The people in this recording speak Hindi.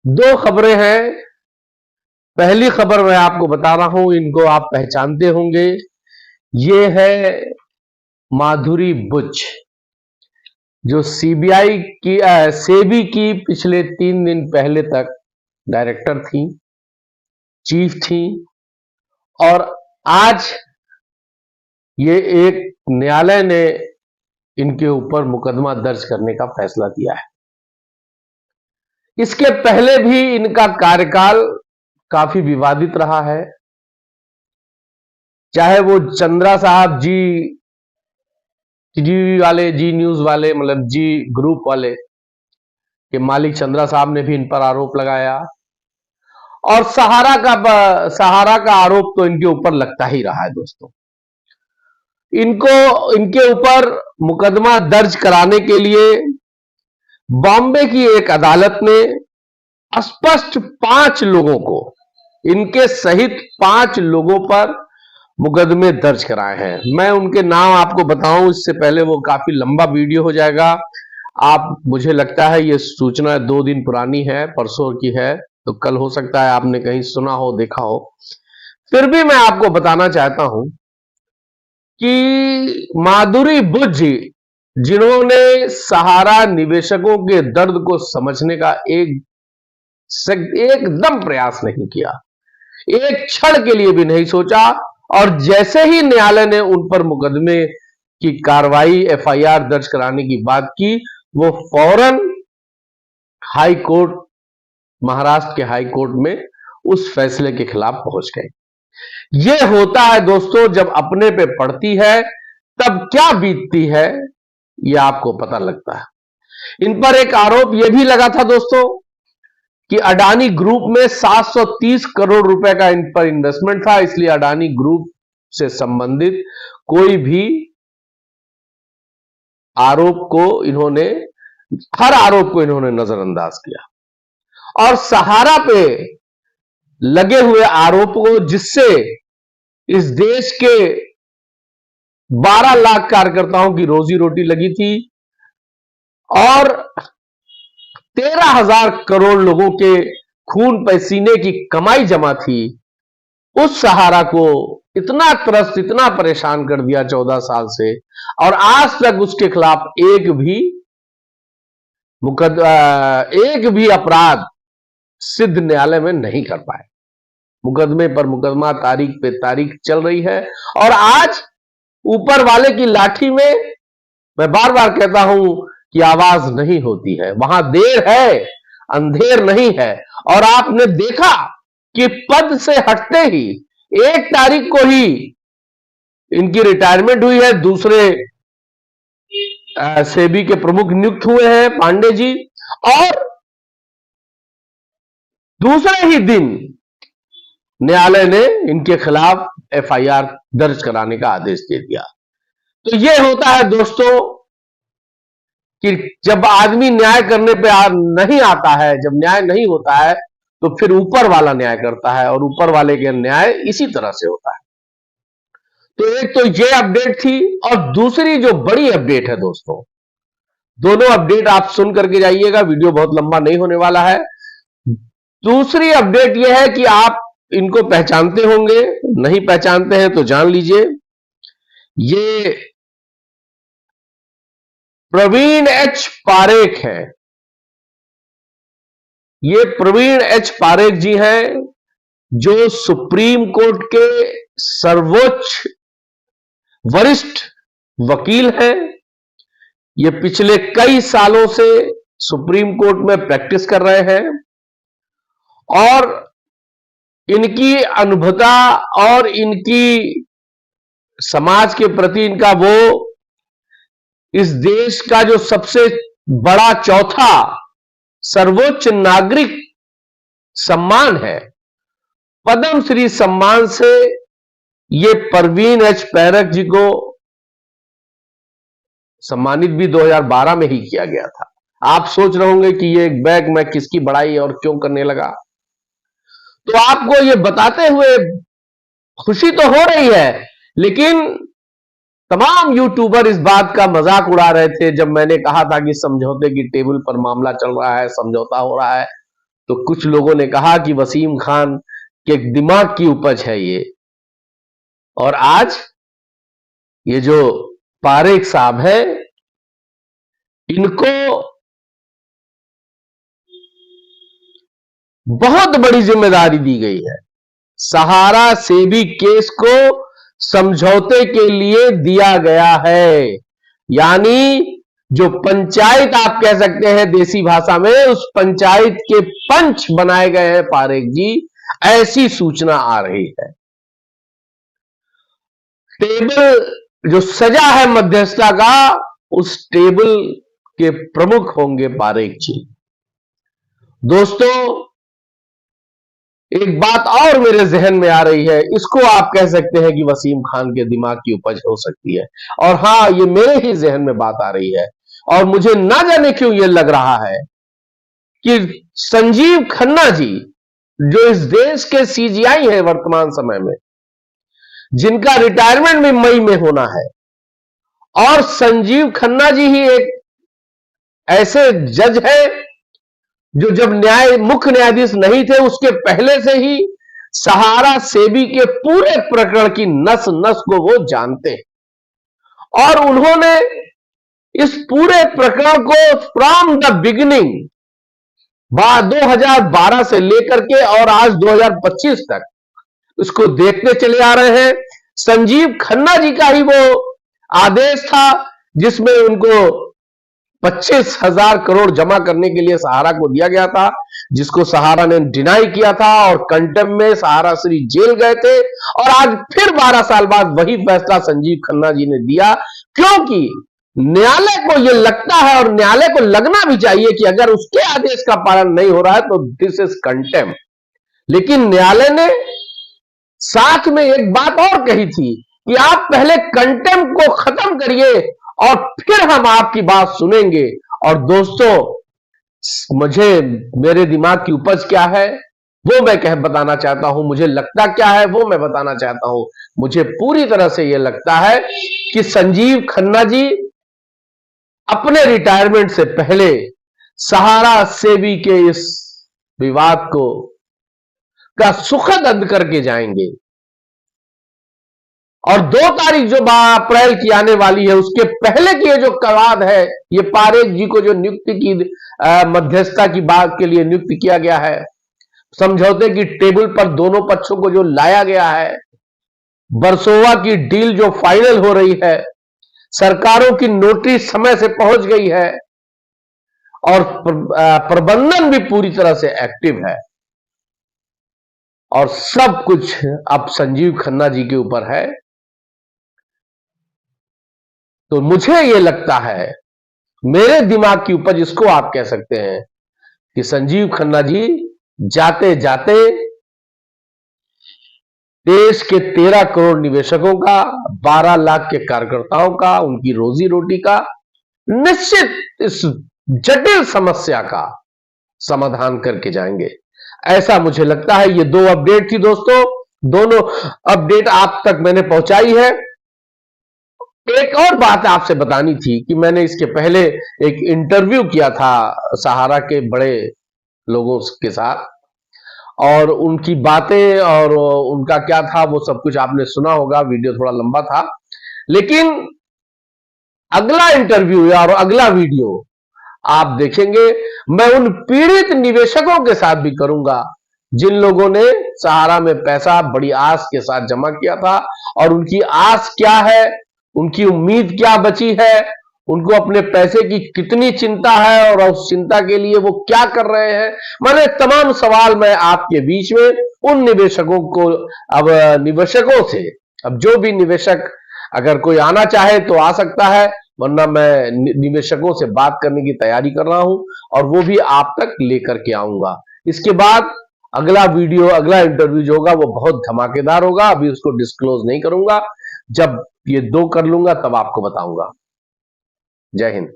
दो खबरें हैं। पहली खबर मैं आपको बता रहा हूं, इनको आप पहचानते होंगे। ये है माधुरी बुच, जो सीबीआई की सेबी की पिछले 3 दिन पहले तक डायरेक्टर थी, चीफ थी, और आज ये एक न्यायालय ने इनके ऊपर मुकदमा दर्ज करने का फैसला किया है। इसके पहले भी इनका कार्यकाल काफी विवादित रहा है, चाहे वो चंद्रा साहब जी वाले, जी न्यूज वाले, मतलब जी ग्रुप वाले के मालिक चंद्रा साहब ने भी इन पर आरोप लगाया, और सहारा का आरोप तो इनके ऊपर लगता ही रहा है। दोस्तों, इनके ऊपर मुकदमा दर्ज कराने के लिए बॉम्बे की एक अदालत ने स्पष्ट 5 लोगों को, इनके सहित 5 लोगों पर मुकदमे दर्ज कराए हैं। मैं उनके नाम आपको बताऊं इससे पहले वो काफी लंबा वीडियो हो जाएगा। मुझे लगता है ये सूचना 2 दिन पुरानी है, परसों की है, तो कल हो सकता है आपने कहीं सुना हो, देखा हो। फिर भी मैं आपको बताना चाहता हूं कि माधुरी बुच, जिन्होंने सहारा निवेशकों के दर्द को समझने का एकदम प्रयास नहीं किया, एक क्षण के लिए भी नहीं सोचा, और जैसे ही न्यायालय ने उन पर मुकदमे की कार्रवाई, एफआईआर दर्ज कराने की बात की, वो फौरन हाई कोर्ट, महाराष्ट्र के हाई कोर्ट में उस फैसले के खिलाफ पहुंच गए। यह होता है दोस्तों, जब अपने पे पड़ती है तब क्या बीतती है यह आपको पता लगता है। इन पर एक आरोप यह भी लगा था दोस्तों कि अडानी ग्रुप में 730 करोड़ रुपए का इन पर इन्वेस्टमेंट था, इसलिए अडानी ग्रुप से संबंधित कोई भी हर आरोप को इन्होंने नजरअंदाज किया, और सहारा पे लगे हुए आरोपों, जिससे इस देश के 12 लाख कार्यकर्ताओं की रोजी रोटी लगी थी और 13,000 करोड़ लोगों के खून पसीने की कमाई जमा थी, उस सहारा को इतना त्रस्त, इतना परेशान कर दिया 14 साल से, और आज तक उसके खिलाफ एक भी अपराध सिद्ध न्यायालय में नहीं कर पाए। मुकदमे पर मुकदमा, तारीख पे तारीख चल रही है, और आज ऊपर वाले की लाठी में, मैं बार बार कहता हूं कि आवाज नहीं होती है, वहां देर है, अंधेर नहीं है। और आपने देखा कि पद से हटते ही 1 तारीख को ही इनकी रिटायरमेंट हुई है, दूसरे सेबी के प्रमुख नियुक्त हुए हैं, पांडे जी, और दूसरे ही दिन न्यायालय ने इनके खिलाफ एफआईआर दर्ज कराने का आदेश दे दिया। तो यह होता है दोस्तों कि जब आदमी न्याय करने पे नहीं आता है, जब न्याय नहीं होता है, तो फिर ऊपर वाला न्याय करता है, और ऊपर वाले के न्याय इसी तरह से होता है। तो एक तो ये अपडेट थी, और दूसरी जो बड़ी अपडेट है दोस्तों, दोनों अपडेट आप सुन करके जाइएगा, वीडियो बहुत लंबा नहीं होने वाला है। दूसरी अपडेट यह है कि आप इनको पहचानते होंगे, नहीं पहचानते हैं तो जान लीजिए। ये प्रवीण एच पारेख है। ये प्रवीण एच पारेख जी हैं, जो सुप्रीम कोर्ट के सर्वोच्च वरिष्ठ वकील हैं। ये पिछले कई सालों से सुप्रीम कोर्ट में प्रैक्टिस कर रहे हैं, और इनकी अनुभवता और इनकी समाज के प्रति इनका वो इस देश का जो सबसे बड़ा चौथा सर्वोच्च नागरिक सम्मान है, पद्म श्री सम्मान से ये प्रवीण एच पारेख जी को सम्मानित भी 2012 में ही किया गया था। आप सोच रहे होंगे कि ये बैग मैं किसकी बड़ाई और क्यों करने लगा, तो आपको ये बताते हुए खुशी तो हो रही है, लेकिन तमाम यूट्यूबर इस बात का मजाक उड़ा रहे थे जब मैंने कहा था कि समझौते की टेबल पर मामला चल रहा है, समझौता हो रहा है। तो कुछ लोगों ने कहा कि वसीम खान के दिमाग की उपज है ये। और आज ये जो पारेख साहब है, इनको बहुत बड़ी जिम्मेदारी दी गई है। सहारा सेबी केस को समझौते के लिए दिया गया है, यानी जो पंचायत आप कह सकते हैं देसी भाषा में, उस पंचायत के पंच बनाए गए हैं पारेख जी, ऐसी सूचना आ रही है। टेबल जो सजा है मध्यस्थता का, उस टेबल के प्रमुख होंगे पारेख जी। दोस्तों, एक बात और मेरे जहन में आ रही है, इसको आप कह सकते हैं कि वसीम खान के दिमाग की उपज हो सकती है। और हां, ये मेरे ही जहन में बात आ रही है और मुझे ना जाने क्यों ये लग रहा है कि संजीव खन्ना जी, जो इस देश के सीजीआई हैं वर्तमान समय में, जिनका रिटायरमेंट भी मई में होना है, और संजीव खन्ना जी ही एक ऐसे जज हैं जो जब मुख्य न्यायाधीश नहीं थे उसके पहले से ही सहारा सेबी के पूरे प्रकरण की नस नस को वो जानते हैं। और उन्होंने इस पूरे प्रकरण को फ्रॉम द बिगिनिंग 2012 से लेकर के और आज 2025 तक इसको देखते चले आ रहे हैं। संजीव खन्ना जी का ही वो आदेश था जिसमें उनको 25,000 करोड़ जमा करने के लिए सहारा को दिया गया था, जिसको सहारा ने डिनाई किया था और कंटेम्प्ट में सहारा श्री जेल गए थे। और आज फिर 12 साल बाद वही फैसला संजीव खन्ना जी ने दिया, क्योंकि न्यायालय को यह लगता है और न्यायालय को लगना भी चाहिए कि अगर उसके आदेश का पालन नहीं हो रहा है तो दिस इज कंटेम्प्ट। लेकिन न्यायालय ने साथ में एक बात और कही थी कि आप पहले कंटेम्प्ट को खत्म करिए और फिर हम आपकी बात सुनेंगे। और दोस्तों, मुझे मेरे दिमाग की उपज क्या है वो मैं बताना चाहता हूं, मुझे लगता क्या है वो मैं बताना चाहता हूं। मुझे पूरी तरह से यह लगता है कि संजीव खन्ना जी अपने रिटायरमेंट से पहले सहारा सेबी के इस विवाद को का सुखद अंत करके जाएंगे। और 2 तारीख जो अप्रैल की आने वाली है, उसके पहले की ये जो विवाद है, ये पारेख जी को जो नियुक्ति की मध्यस्थता की बात के लिए नियुक्त किया गया है, समझौते की टेबल पर दोनों पक्षों को जो लाया गया है, वर्सोवा की डील जो फाइनल हो रही है, सरकारों की नोटिस समय से पहुंच गई है और प्रबंधन भी पूरी तरह से एक्टिव है और सब कुछ अब संजीव खन्ना जी के ऊपर है। तो मुझे यह लगता है, मेरे दिमाग की उपज इसको आप कह सकते हैं, कि संजीव खन्ना जी जाते जाते देश के 13 करोड़ निवेशकों का, 12 लाख के कार्यकर्ताओं का, उनकी रोजी रोटी का, निश्चित इस जटिल समस्या का समाधान करके जाएंगे, ऐसा मुझे लगता है। ये 2 अपडेट थी दोस्तों, दोनों अपडेट आप तक मैंने पहुंचाई है। एक और बात आपसे बतानी थी कि मैंने इसके पहले एक इंटरव्यू किया था सहारा के बड़े लोगों के साथ, और उनकी बातें और उनका क्या था वो सब कुछ आपने सुना होगा, वीडियो थोड़ा लंबा था। लेकिन अगला इंटरव्यू और अगला वीडियो आप देखेंगे, मैं उन पीड़ित निवेशकों के साथ भी करूंगा जिन लोगों ने सहारा में पैसा बड़ी आस के साथ जमा किया था, और उनकी आस क्या है, उनकी उम्मीद क्या बची है, उनको अपने पैसे की कितनी चिंता है और उस चिंता के लिए वो क्या कर रहे हैं। मैंने तमाम सवाल मैं आपके बीच में उन निवेशकों को, अब निवेशकों से, अब जो भी निवेशक अगर कोई आना चाहे तो आ सकता है, वरना मैं निवेशकों से बात करने की तैयारी कर रहा हूं और वो भी आप तक लेकर के आऊंगा। इसके बाद अगला वीडियो, अगला इंटरव्यू जो होगा वो बहुत धमाकेदार होगा। अभी उसको डिस्क्लोज नहीं करूंगा, जब ये 2 कर लूंगा तब आपको बताऊंगा। जय हिंद।